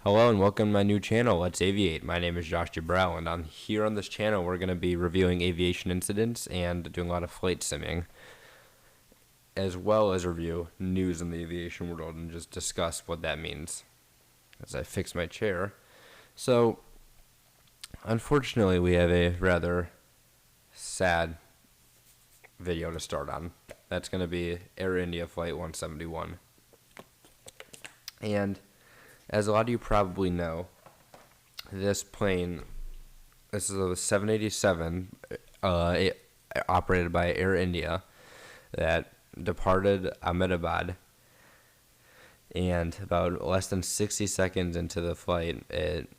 Hello and welcome to my new channel, Let's Aviate. My name is Josh Jabrell, and on this channel we're going to be reviewing aviation incidents and doing a lot of flight simming, as well as review news in the aviation world and just discuss what that means as I fix my chair. So, unfortunately, we have a rather sad video to start on. That's going to be Air India Flight 171. And as a lot of you probably know, this is a 787 operated by Air India that departed Ahmedabad, and about less than 60 seconds into the flight, it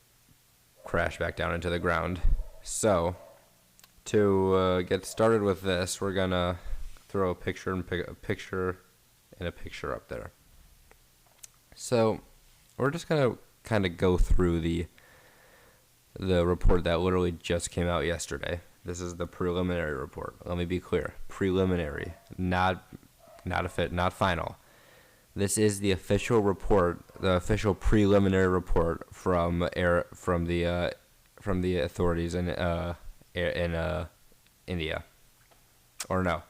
crashed back down into the ground. So, to get started with this, we're going to throw a picture and a picture up there. So, we're just going to kind of go through the report that literally just came out yesterday. This is the preliminary report. Let me be clear. Preliminary, not final. This is the official report, the official preliminary report from the authorities in India. Or no.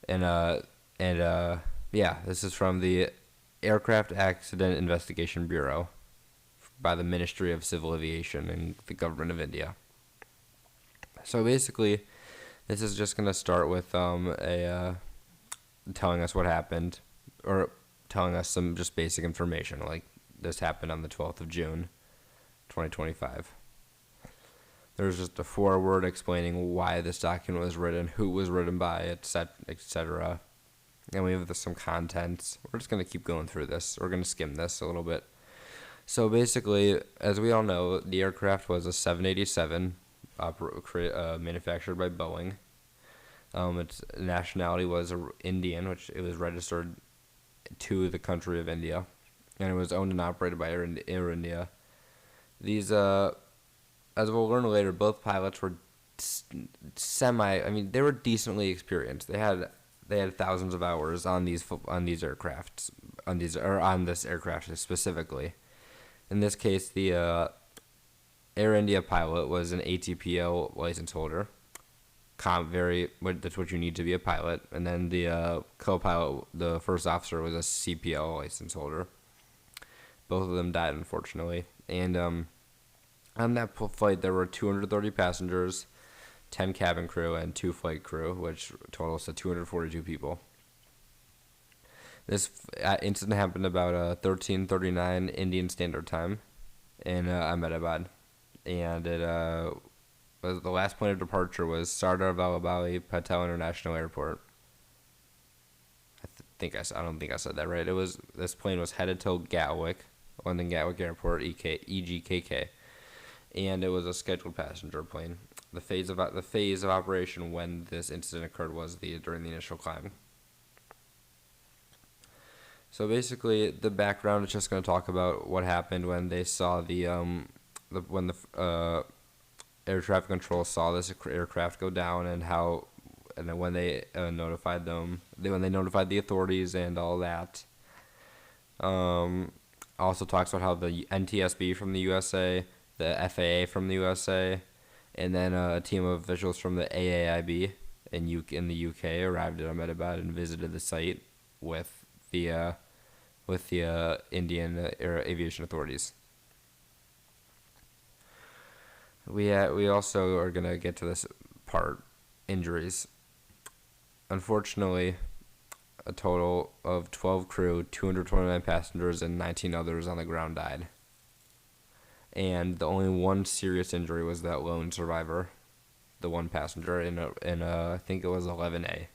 Yeah, this is from the Aircraft Accident Investigation Bureau by the Ministry of Civil Aviation in the government of India. So basically, this is just going to start with telling us what happened, or telling us some just basic information, like this happened on the 12th of June, 2025. There's just a foreword explaining why this document was written, who it was written by, etc. And we have some contents. We're just going to keep going through this. We're going to skim this a little bit. So basically, as we all know, the aircraft was a 787 manufactured by Boeing. Its nationality was Indian, which it was registered to the country of India. And it was owned and operated by Air India. These, as we'll learn later, both pilots were they were decently experienced. They had thousands of hours on these aircrafts, on this aircraft specifically. In this case, the Air India pilot was an ATPL license holder. That's what you need to be a pilot. And then the co-pilot, the first officer, was a CPL license holder. Both of them died, unfortunately. And on that flight, there were 230 passengers, 10 cabin crew, and 2 flight crew, which totals to 242 people. This incident happened about 13:39 Indian Standard Time in Ahmedabad, and it was the last point of departure was Sardar Vallabhbhai Patel International Airport. I don't think I said that right. This plane was headed to Gatwick, London Gatwick Airport, EGKK, and it was a scheduled passenger plane. The phase of operation when this incident occurred was during the initial climb. So basically, the background is just going to talk about what happened when they saw when the air traffic control saw this aircraft go down, and then when they notified the authorities and all that. Also talks about how the NTSB from the USA, the FAA from the USA, and then a team of officials from the AAIB in the UK arrived at Ahmedabad and visited the site with the Indian aviation authorities. We also are going to get to this part, injuries. Unfortunately, a total of 12 crew, 229 passengers, and 19 others on the ground died. And the only one serious injury was that lone survivor, the one passenger in I think it was 11A.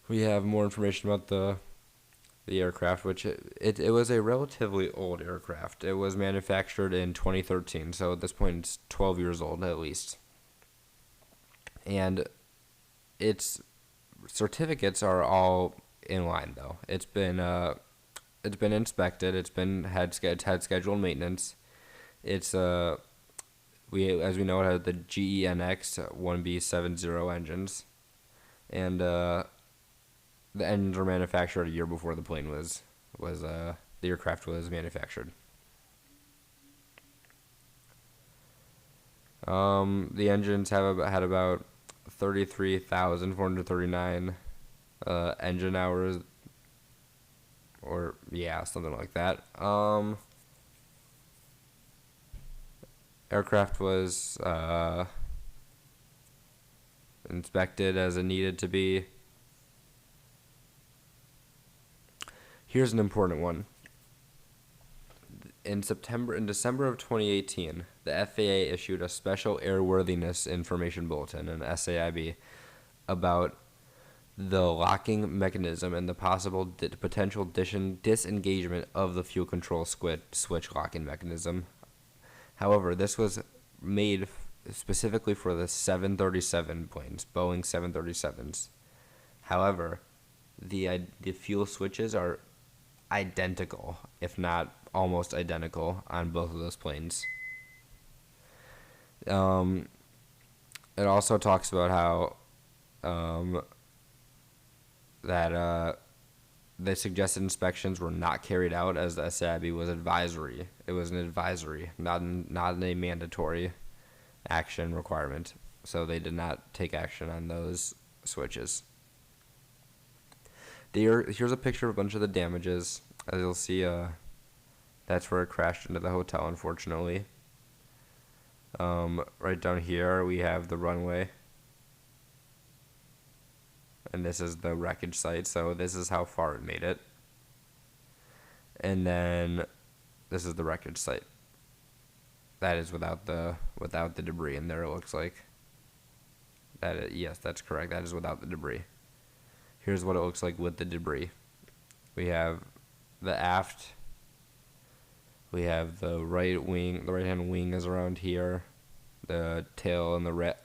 We have more information about the aircraft, which it was a relatively old aircraft. It was manufactured in 2013, so at this point it's 12 years old at least. And its certificates are all in line, though. It's been inspected. It's had scheduled maintenance. As we know, it had the GENX 1B70 engines, and the engines were manufactured a year before the plane was the aircraft was manufactured. The engines had about 33,439 engine hours, or yeah, something like that. Aircraft was inspected as it needed to be. Here's an important one. In December of 2018, the FAA issued a special airworthiness information bulletin, an SAIB, about the locking mechanism and the possible potential disengagement of the fuel control switch locking mechanism. However, this was made specifically for the 737 planes, Boeing 737s. However, the fuel switches are identical, if not almost identical, on both of those planes. It also talks about how that the suggested inspections were not carried out as the SAB was advisory. It was an advisory, not a mandatory action requirement. So they did not take action on those switches. Here's a picture of a bunch of the damages. As you'll see, that's where it crashed into the hotel, unfortunately. Right down here, we have the runway. And this is the wreckage site, so this is how far it made it. And then this is the wreckage site. That is without the debris in there, it looks like. Yes, that's correct. That is without the debris. Here's what it looks like with the debris. We have the aft. We have the right wing. The right-hand wing is around here. The tail and the ram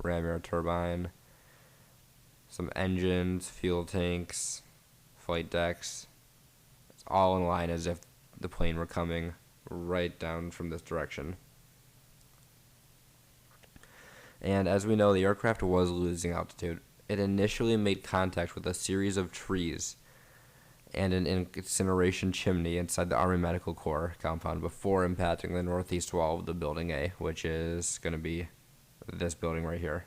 air turbine. Some engines, fuel tanks, flight decks. It's all in line as if the plane were coming right down from this direction. And as we know, the aircraft was losing altitude. It initially made contact with a series of trees and an incineration chimney inside the Army Medical Corps compound before impacting the northeast wall of the Building A, which is going to be this building right here.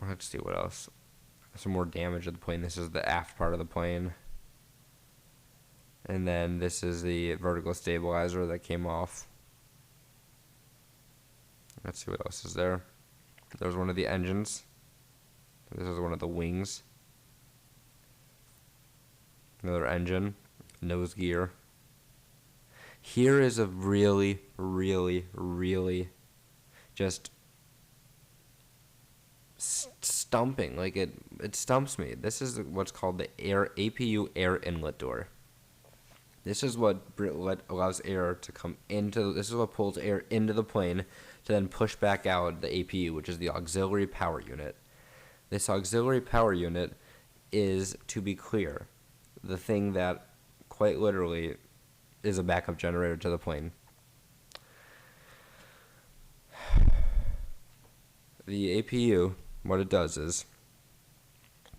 Let's see what else. Some more damage to the plane. This is the aft part of the plane. And then this is the vertical stabilizer that came off. Let's see what else is there. There's one of the engines. This is one of the wings. Another engine. Nose gear. Here is a really, really, really just stumping. Like it stumps me. This is what's called the APU air inlet door. This is what allows air to come into. This is what pulls air into the plane to then push back out the APU, which is the auxiliary power unit. This auxiliary power unit is, to be clear, the thing that quite literally is a backup generator to the plane. The APU, what it does is,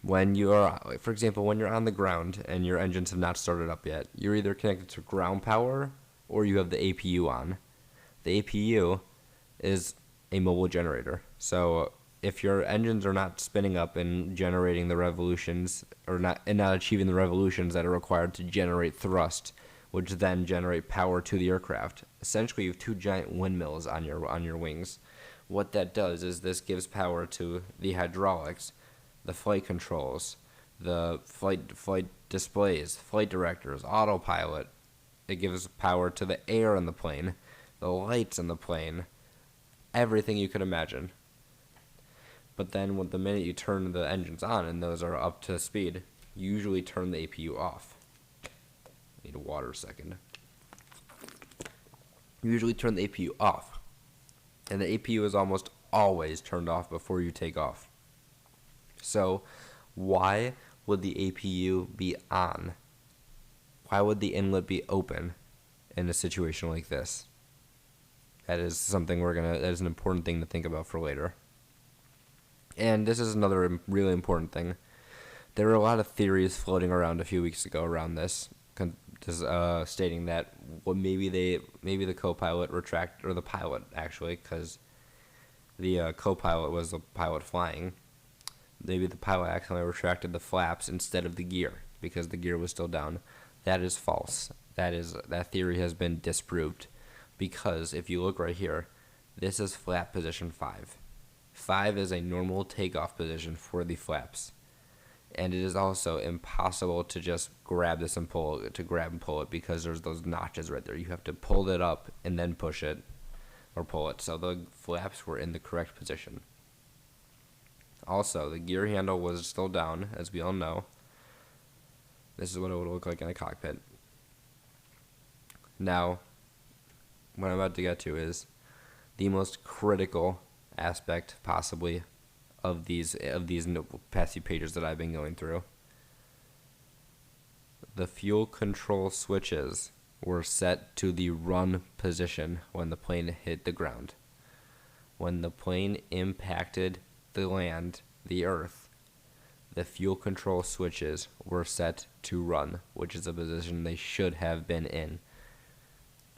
when you are, for example, when you're on the ground and your engines have not started up yet, you're either connected to ground power or you have the APU on. The APU is a mobile generator. So if your engines are not spinning up and generating the revolutions, or not achieving the revolutions that are required to generate thrust, which then generate power to the aircraft, essentially you have two giant windmills on your wings. What that does is this gives power to the hydraulics, the flight controls, the flight displays, flight directors, autopilot. It gives power to the air in the plane, the lights in the plane, everything you could imagine. But then the minute you turn the engines on and those are up to speed, you usually turn the APU off. I need water a second. You usually turn the APU off. And the APU is almost always turned off before you take off. So why would the APU be on? Why would the inlet be open in a situation like this? That is something that is an important thing to think about for later. And this is another really important thing. There were a lot of theories floating around a few weeks ago around this, stating that maybe the co-pilot or the pilot actually, because the co-pilot was the pilot flying. Maybe the pilot accidentally retracted the flaps instead of the gear because the gear was still down. That is false. That theory has been disproved, because if you look right here, this is flap position 5. 5 is a normal takeoff position for the flaps. And it is also impossible to just grab this and pull it because there's those notches right there. You have to pull it up and then push it or pull it. So the flaps were in the correct position. Also, the gear handle was still down, as we all know. This is what it would look like in a cockpit. Now, what I'm about to get to is the most critical aspect, possibly, of these past few pages that I've been going through. The fuel control switches were set to the run position when the plane hit the ground. When the plane impacted the earth, the fuel control switches were set to run, which is a position they should have been in.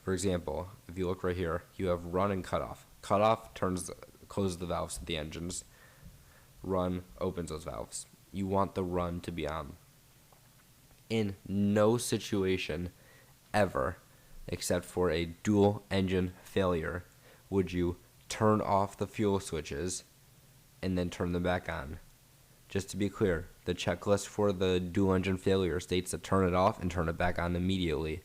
For example, if you look right here, you have run and cutoff. Cutoff closes the valves of the engines. Run opens those valves. You want the run to be on. In no situation ever, except for a dual engine failure, would you turn off the fuel switches and then turn them back on. Just to be clear, the checklist for the dual engine failure states to turn it off and turn it back on immediately.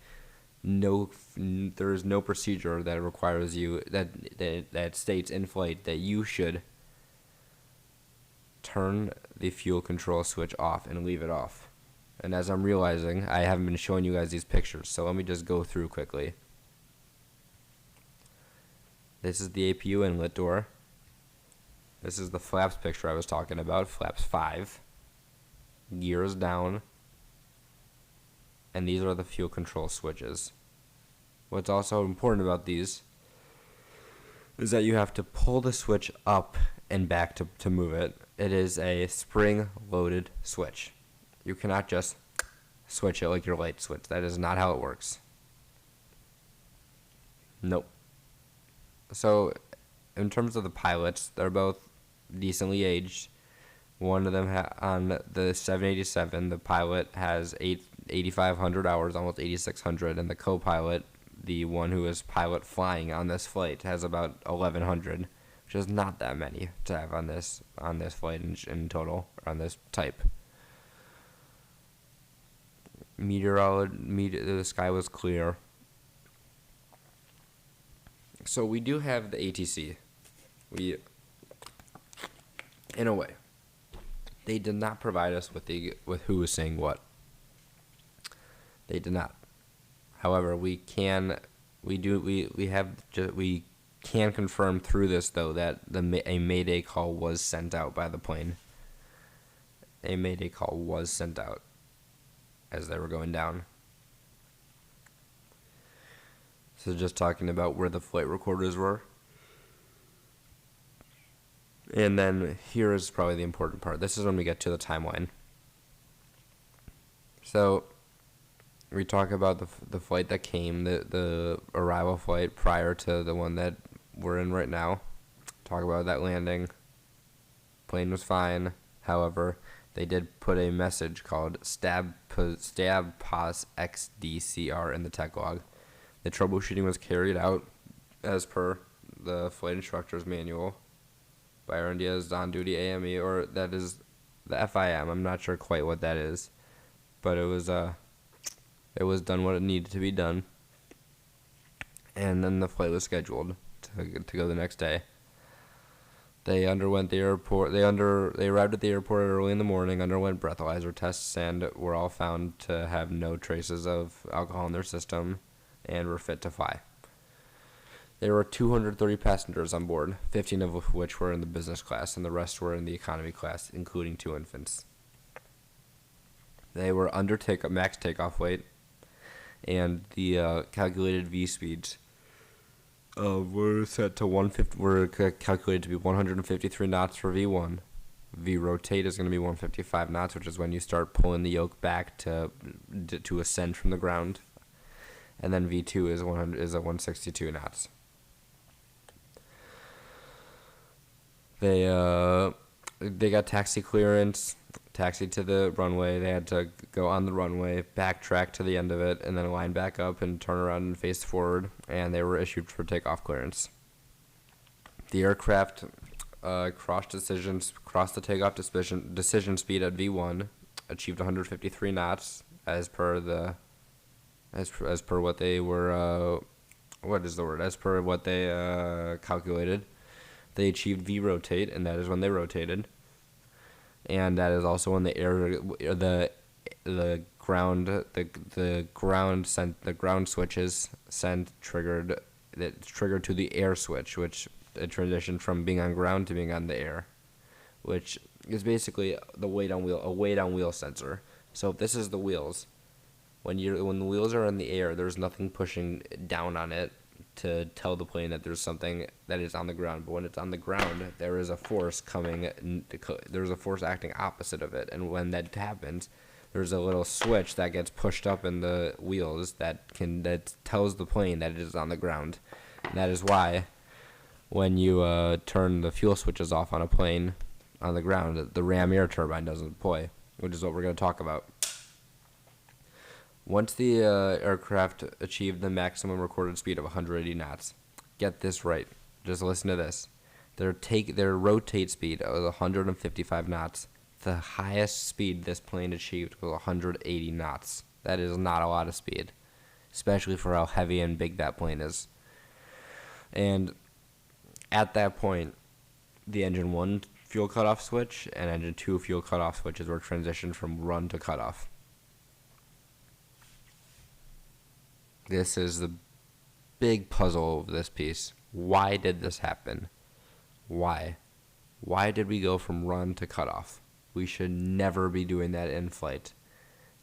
There is no procedure that requires you that states in flight that you should turn the fuel control switch off and leave it off. And as I'm realizing, I haven't been showing you guys these pictures, so let me just go through quickly. This is the APU inlet door. This is the flaps picture I was talking about, flaps 5. Gears down. And these are the fuel control switches. What's also important about these is that you have to pull the switch up and back to move it. It is a spring-loaded switch. You cannot just switch it like your light switch. That is not how it works. Nope. So, in terms of the pilots, they're both decently aged. One of them on the 787, the pilot has 8,500 hours, almost 8,600, and the co-pilot, the one who is pilot flying on this flight, has about 1,100, which is not that many to have on this flight in total, or on this type. The sky was clear. So we do have the ATC. In a way, they did not provide us with who was saying what. They did not. However, we can confirm through this though that a mayday call was sent out by the plane. A mayday call was sent out as they were going down. So just talking about where the flight recorders were. And then here is probably the important part. This is when we get to the timeline. So we talk about the flight that came, the arrival flight prior to the one that we're in right now. Talk about that landing. Plane was fine. However, they did put a message called stab pos XDCR in the tech log. The troubleshooting was carried out as per the flight instructor's manual by India's on-duty AME, or that is the FIM. I'm not sure quite what that is, but it was done what it needed to be done, and then the flight was scheduled to go the next day. They underwent the airport. They arrived at the airport early in the morning, underwent breathalyzer tests, and were all found to have no traces of alcohol in their system, and were fit to fly. There were 230 passengers on board, 15 of which were in the business class, and the rest were in the economy class, including 2 infants. They were under max takeoff weight, and the calculated V speeds were set to 150. Were calculated to be 153 knots for V1, V rotate is going to be 155 knots, which is when you start pulling the yoke back to ascend from the ground. And then V2 is 162 knots. They got taxi clearance, taxied to the runway. They had to go on the runway, backtrack to the end of it, and then line back up and turn around and face forward. And they were issued for takeoff clearance. The aircraft crossed the takeoff decision speed at V1, achieved 153 knots as per what they were. As per what they calculated. They achieved V rotate, and that is when they rotated. And that is also when the ground switches triggered to the air switch, which it transitioned from being on ground to being on the air, which is basically a weight on wheel sensor. So if this is the wheels, when the wheels are in the air, there's nothing pushing down on it to tell the plane that there's something that is on the ground. But when it's on the ground, there is a force there's a force acting opposite of it. And when that happens, there's a little switch that gets pushed up in the wheels that tells the plane that it is on the ground. And that is why when you turn the fuel switches off on a plane on the ground, the ram air turbine doesn't deploy, which is what we're going to talk about. Once the aircraft achieved the maximum recorded speed of 180 knots, get this right, just listen to this. Their rotate speed was 155 knots. The highest speed this plane achieved was 180 knots. That is not a lot of speed, especially for how heavy and big that plane is. And at that point, the engine 1 fuel cutoff switch and engine 2 fuel cutoff switches were transitioned from run to cutoff. This is the big puzzle of this piece. Why did this happen? Why? Why did we go from run to cutoff? We should never be doing that in flight.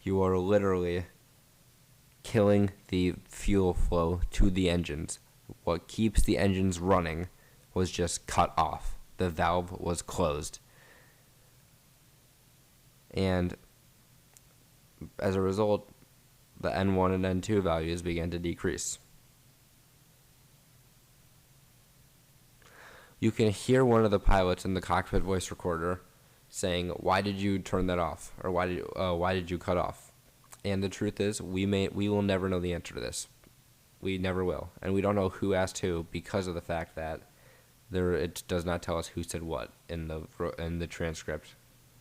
You are literally killing the fuel flow to the engines. What keeps the engines running was just cut off. The valve was closed. And as a result, the N1 and N2 values began to decrease. You can hear one of the pilots in the cockpit voice recorder saying, "Why did you turn that off?" or "Why did you cut off?" And the truth is, we will never know the answer to this. We never will, and we don't know who asked who because of the fact that it does not tell us who said what in the transcript,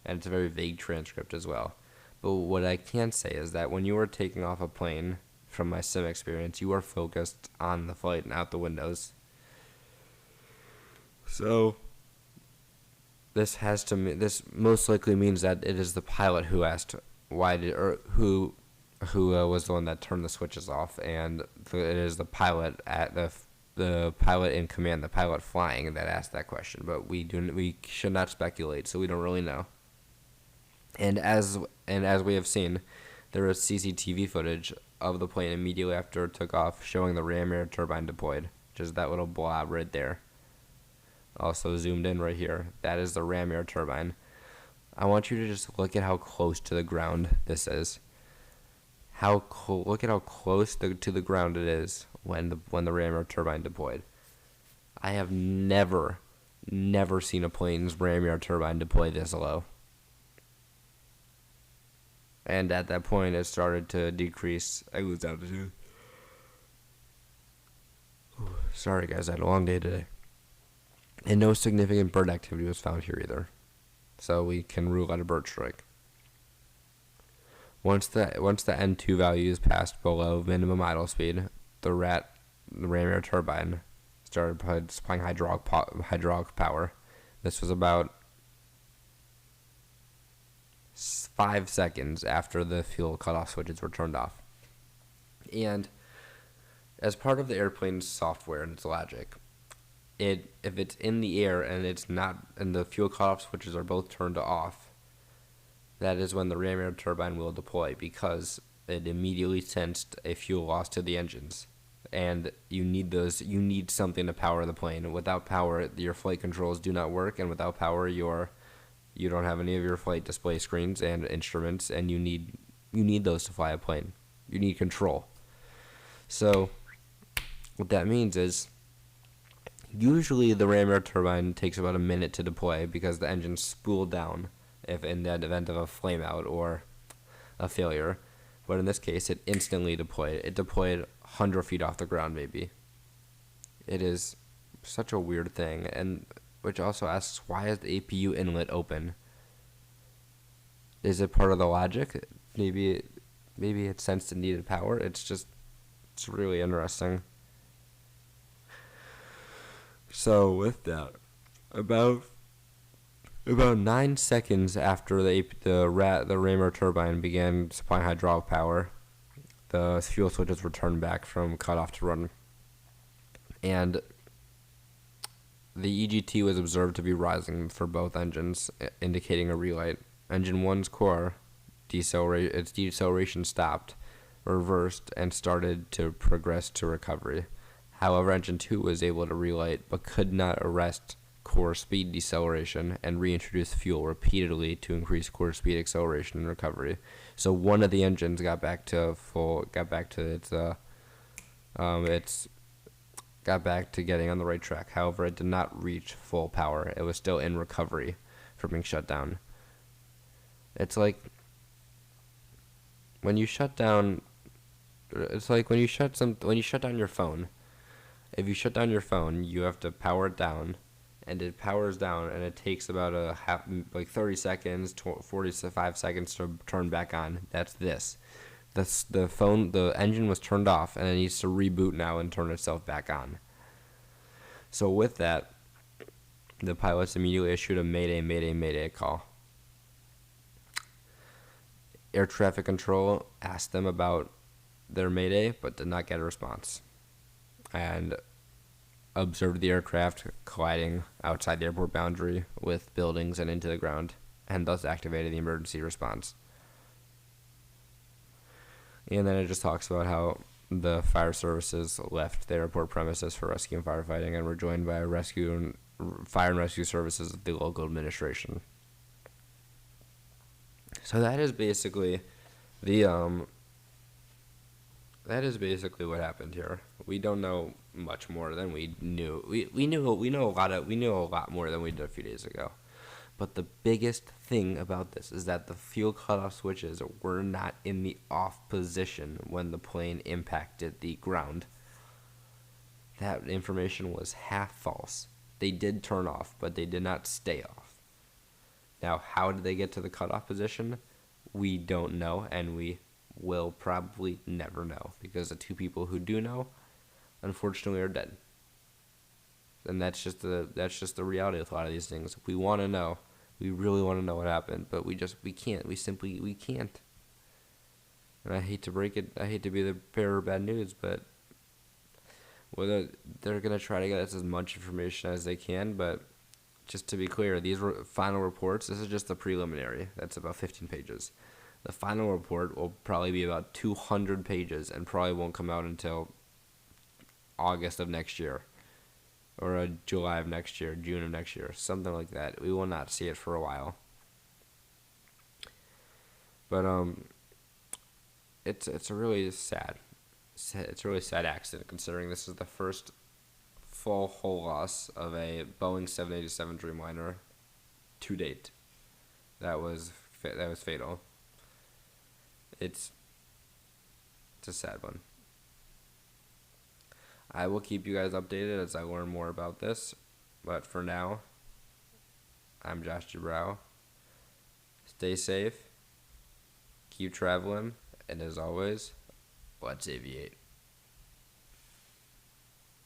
and it's a very vague transcript as well. But what I can say is that when you are taking off a plane, from my sim experience, you are focused on the flight and out the windows. So this most likely means that it is the pilot who asked who was the one that turned the switches off, and it is the pilot at the pilot in command, the pilot flying, that asked that question. But we should not speculate, so we don't really know. And as we have seen, there is CCTV footage of the plane immediately after it took off, showing the ram air turbine deployed, which is that little blob right there. Also zoomed in right here. That is the ram air turbine. I want you to just look at how close to the ground this is. Look at how close to the ground it is when the ram air turbine deployed. I have never seen a plane's ram air turbine deploy this low. And at that point, it started to decrease. I lose altitude. Sorry, guys. I had a long day today. And no significant bird activity was found here either. So we can rule out a bird strike. Once the N2 value is passed below minimum idle speed, the ram air turbine started supplying hydraulic power. This was about 5 seconds after the fuel cutoff switches were turned off. And as part of the airplane's software and its logic, if it's in the air and it's not, and the fuel cutoff switches are both turned off, that is when the ram air turbine will deploy, because it immediately sensed a fuel loss to the engines. And you need something to power the plane. Without power, your flight controls do not work, and without power, your You don't have any of your flight display screens and instruments, and you need those to fly a plane. You need control. So what that means is usually the ram air turbine takes about a minute to deploy because the engine's spooled down if in the event of a flame out or a failure. But in this case, it instantly deployed. It deployed 100 feet off the ground, maybe. It is such a weird thing, and which also asks, why is the APU inlet open? Is it part of the logic? Maybe it sensed it needed power. It's really interesting. So with that, about 9 seconds after the Raymer turbine began supplying hydraulic power, the fuel switches were turned back from cutoff to run, and the EGT was observed to be rising for both engines, indicating a relight. Engine 1's core its deceleration stopped, reversed, and started to progress to recovery. However, Engine 2 was able to relight but could not arrest core speed deceleration and reintroduce fuel repeatedly to increase core speed acceleration and recovery. So one of the engines got back to getting on the right track. However, it did not reach full power. It was still in recovery from being shut down. It's like when you shut down your phone. If you shut down your phone, you have to power it down, and it powers down, and it takes about 30 seconds, 45 seconds to turn back on. That's this. The engine was turned off, and it needs to reboot now and turn itself back on. So with that, the pilots immediately issued a Mayday, Mayday, Mayday call. Air traffic control asked them about their Mayday, but did not get a response, and observed the aircraft colliding outside the airport boundary with buildings and into the ground, and thus activated the emergency response. And then it just talks about how the fire services left the airport premises for rescue and firefighting and were joined by fire and rescue services of the local administration. So that is basically what happened here. We don't know much more than we knew. We know a lot more than we did a few days ago. But the biggest thing about this is that the fuel cutoff switches were not in the off position when the plane impacted the ground. That information was half false. They did turn off, but they did not stay off. Now, how did they get to the cutoff position? We don't know, and we will probably never know, because the two people who do know, unfortunately, are dead. And that's just the reality of a lot of these things. We want to know. We really want to know what happened, but we can't. We can't. And I hate to break it. I hate to be the bearer of bad news, but they're going to try to get us as much information as they can, but just to be clear, these final reports, this is just the preliminary. That's about 15 pages. The final report will probably be about 200 pages and probably won't come out until August of next year, or July of next year, June of next year, something like that. We will not see it for a while. But it's a really sad accident, considering this is the first full hull loss of a Boeing 787 Dreamliner to date. That was fatal. It's a sad one. I will keep you guys updated as I learn more about this, but for now, I'm Josh Jabrow. Stay safe, keep traveling, and as always, let's aviate.